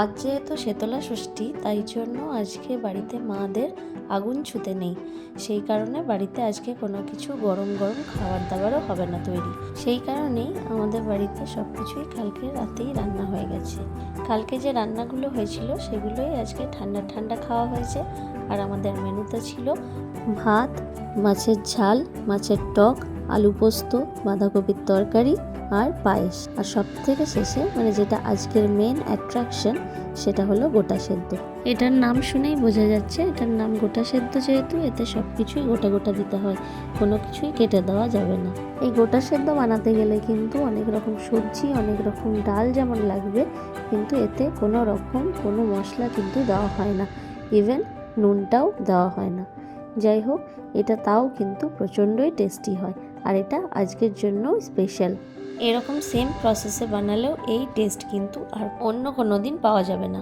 আজ যেহেতু শীতলা ষষ্ঠী, তাই জন্য আজকে বাড়িতে মাদের আগুন ছুতে নেই। সেই কারণে বাড়িতে আজকে কোনো কিছু গরম গরম খাবার দাবারও হবে না তৈরি। সেই কারণেই আমাদের বাড়িতে সব কিছুই কালকে রাতেই রান্না হয়ে গেছে। কালকে যে রান্নাগুলো হয়েছিল সেগুলোই আজকে ঠান্ডা ঠান্ডা খাওয়া হয়েছে। আর আমাদের মেনুতে ছিল ভাত, মাছের ঝাল, মাছের টক, আলু পোস্ত, বাঁধাকপির তরকারি আর পায়েস। আর সব থেকে শেষে যেটা আজকের মেন অ্যাট্রাকশন, সেটা হলো গোটা সেদ্ধ। এটার নাম শুনেই বোঝা যাচ্ছে এটার নাম গোটা সেদ্ধ, যেহেতু এতে সব কিছুই গোটা গোটা দিতে হয়, কোনো কিছুই কেটে দেওয়া যাবে না। এই গোটা সেদ্ধ বানাতে গেলে কিন্তু অনেক রকম সবজি, অনেক রকম ডাল যেমন লাগবে, কিন্তু এতে কোনো মশলা কিন্তু দেওয়া হয় না, ইভেন নুনটাও দেওয়া হয় না। যাই হোক, এটা তাও কিন্তু প্রচণ্ডই টেস্টি হয়, আর এটা আজকের জন্য স্পেশাল। এরকম সেম প্রসেসে বানালেও এই টেস্ট কিন্তু আর অন্য কোনো দিন পাওয়া যাবে না।